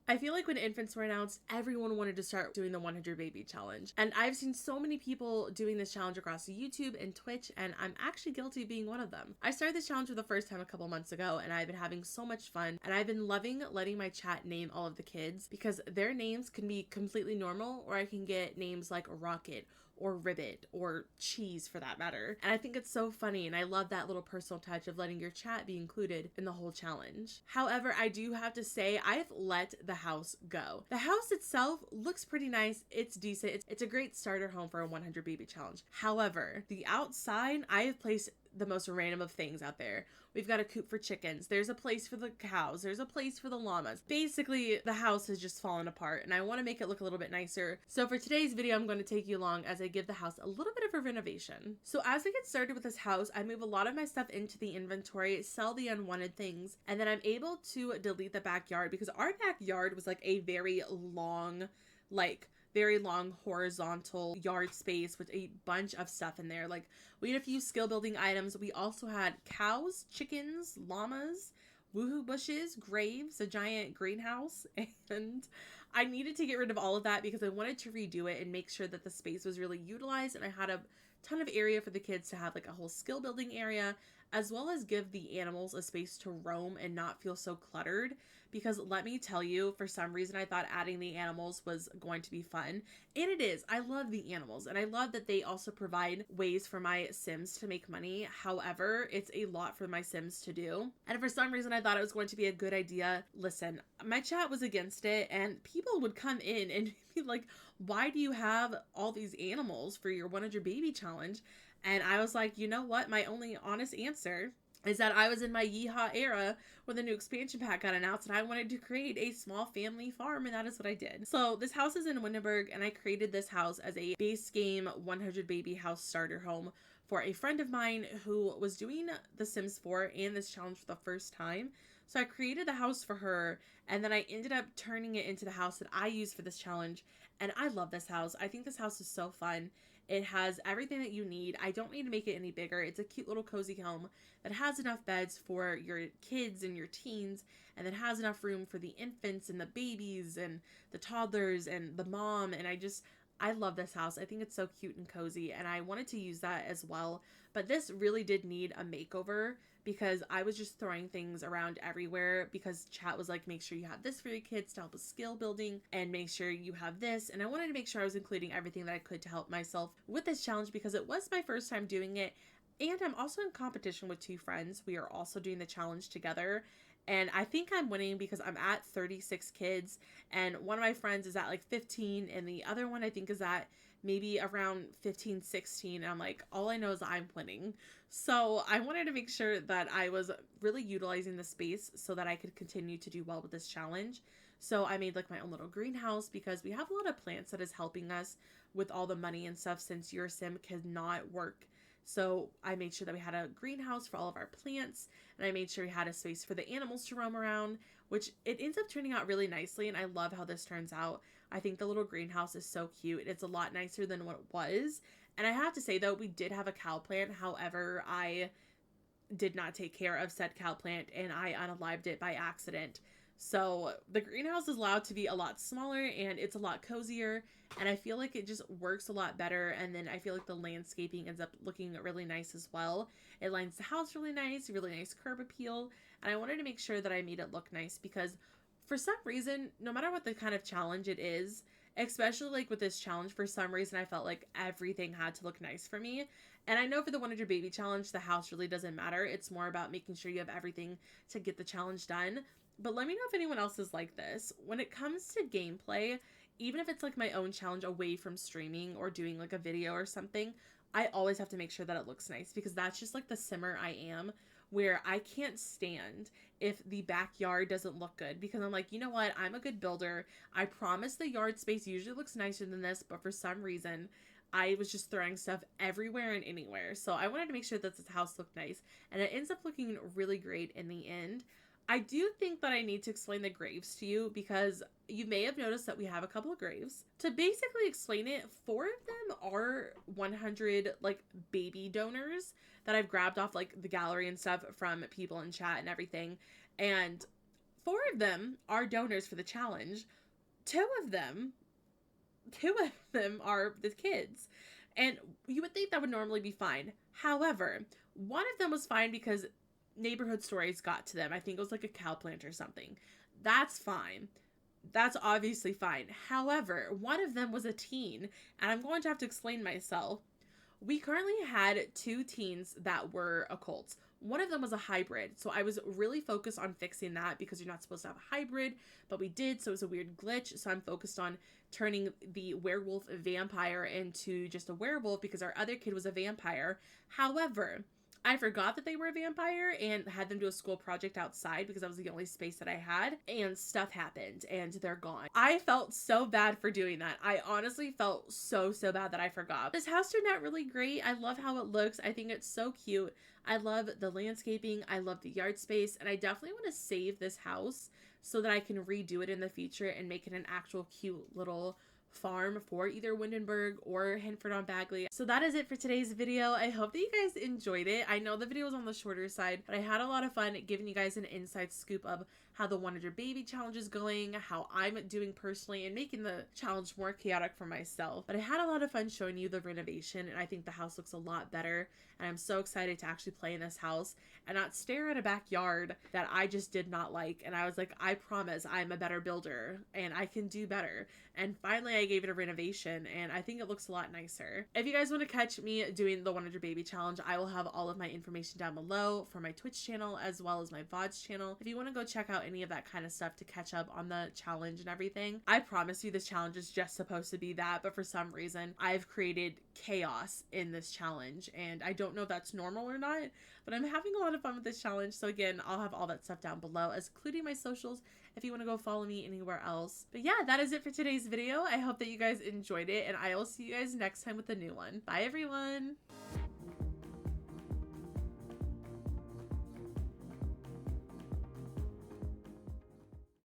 I feel like when infants were announced, everyone wanted to start doing the 100 baby challenge. And I've seen so many people doing this challenge across YouTube and Twitch, and I'm actually guilty of being one of them. I started this challenge for the first time a couple months ago, and I've been having so much fun. And I've been loving letting my chat name all of the kids because their names can be completely normal, or I can get names like Rocket or Ribbit or Cheese for that matter. And I think it's so funny, and I love that little personal touch of letting your chat be included in the whole challenge. However, I do have to say I've let the house go. The house itself looks pretty nice. It's decent. It's a great starter home for a 100 baby challenge. However, the outside, I have placed the most random of things out there. We've got a coop for chickens. There's a place for the cows. There's a place for the llamas. Basically, the house has just fallen apart, and I want to make it look a little bit nicer. So for today's video, I'm going to take you along as I give the house a little bit of a renovation. So as we get started with this house, I move a lot of my stuff into the inventory, sell the unwanted things, and then I'm able to delete the backyard because our backyard was like a very long horizontal yard space with a bunch of stuff in there. Like, we had a few skill building items. We also had cows, chickens, llamas, woohoo bushes, graves, a giant greenhouse, and I needed to get rid of all of that because I wanted to redo it and make sure that the space was really utilized, and I had a ton of area for the kids to have like a whole skill building area, as well as give the animals a space to roam and not feel so cluttered. Because let me tell you, for some reason I thought adding the animals was going to be fun, and it is. I love the animals, and I love that they also provide ways for my Sims to make money. However, it's a lot for my Sims to do, and for some reason I thought it was going to be a good idea. Listen, my chat was against it, and people would come in and be like, why do you have all these animals for your 100 baby challenge? And I was like, you know what? My only honest answer is that I was in my yeehaw era when the new expansion pack got announced, and I wanted to create a small family farm, and that is what I did. So this house is in Windenburg, and I created this house as a base game 100 baby house starter home for a friend of mine who was doing The Sims 4 and this challenge for the first time. So I created the house for her, and then I ended up turning it into the house that I use for this challenge, and I love this house. I think this house is so fun. It has everything that you need. I don't need to make it any bigger. It's a cute little cozy home that has enough beds for your kids and your teens, and that has enough room for the infants and the babies and the toddlers and the mom, and I love this house. I think it's so cute and cozy, and I wanted to use that as well. But this really did need a makeover because I was just throwing things around everywhere because chat was like, make sure you have this for your kids to help with skill building, and make sure you have this. And I wanted to make sure I was including everything that I could to help myself with this challenge because it was my first time doing it. And I'm also in competition with two friends. We are also doing the challenge together. And I think I'm winning because I'm at 36 kids, and one of my friends is at like 15, and the other one I think is at maybe around 15, 16. And I'm like, all I know is I'm winning. So I wanted to make sure that I was really utilizing the space so that I could continue to do well with this challenge. So I made like my own little greenhouse because we have a lot of plants that is helping us with all the money and stuff since your sim cannot work. So I made sure that we had a greenhouse for all of our plants, and I made sure we had a space for the animals to roam around, which it ends up turning out really nicely, and I love how this turns out. I think the little greenhouse is so cute. It's a lot nicer than what it was. And I have to say, though, we did have a cow plant. However, I did not take care of said cow plant, and I unalived it by accident. So the greenhouse is allowed to be a lot smaller, and it's a lot cozier, and I feel like it just works a lot better. And then I feel like the landscaping ends up looking really nice as well. It lines the house really nice curb appeal, and I wanted to make sure that I made it look nice because for some reason, no matter what the kind of challenge it is, especially like with this challenge, for some reason I felt like everything had to look nice for me. And I know for the 100 baby challenge, the house really doesn't matter. It's more about making sure you have everything to get the challenge done. But let me know if anyone else is like this. When it comes to gameplay, even if it's like my own challenge away from streaming or doing like a video or something, I always have to make sure that it looks nice because that's just like the simmer I am, where I can't stand if the backyard doesn't look good because I'm like, you know what? I'm a good builder. I promise the yard space usually looks nicer than this, but for some reason, I was just throwing stuff everywhere and anywhere. So I wanted to make sure that this house looked nice, and it ends up looking really great in the end. I do think that I need to explain the graves to you because you may have noticed that we have a couple of graves. To basically explain it, 4 of them are 100 like baby donors that I've grabbed off like the gallery and stuff from people in chat and everything. And 4 of them are donors for the challenge. Two of them are the kids. And you would think that would normally be fine. However, one of them was fine because neighborhood stories got to them. I think it was like a cow plant or something. That's fine. That's obviously fine. However, one of them was a teen, and I'm going to have to explain myself. We currently had 2 teens that were occults. One of them was a hybrid, so I was really focused on fixing that because you're not supposed to have a hybrid, but we did, so it was a weird glitch. So I'm focused on turning the werewolf vampire into just a werewolf because our other kid was a vampire. However, I forgot that they were a vampire and had them do a school project outside because that was the only space that I had, and stuff happened and they're gone. I felt so bad for doing that. I honestly felt so bad that I forgot. This house turned out really great. I love how it looks. I think it's so cute. I love the landscaping. I love the yard space, and I definitely want to save this house so that I can redo it in the future and make it an actual cute little farm for either Windenburg or Hinford on Bagley. So that is it for today's video. I hope that you guys enjoyed it. I know the video was on the shorter side, but I had a lot of fun giving you guys an inside scoop of how the Wanted Your Baby challenge is going, how I'm doing personally, and making the challenge more chaotic for myself. But I had a lot of fun showing you the renovation, and I think the house looks a lot better, and I'm so excited to actually play in this house and not stare at a backyard that I just did not like. And I was like, I promise I'm a better builder and I can do better. And finally I gave it a renovation, and I think it looks a lot nicer. If you guys want to catch me doing the Wanted Your Baby challenge, I will have all of my information down below for my Twitch channel as well as my VODs channel. If you want to go check out any of that kind of stuff to catch up on the challenge and everything. I promise you this challenge is just supposed to be that, but for some reason I've created chaos in this challenge, and I don't know if that's normal or not, but I'm having a lot of fun with this challenge. So again, I'll have all that stuff down below, including my socials if you want to go follow me anywhere else. But yeah, that is it for today's video. I hope that you guys enjoyed it, and I will see you guys next time with a new one. Bye everyone.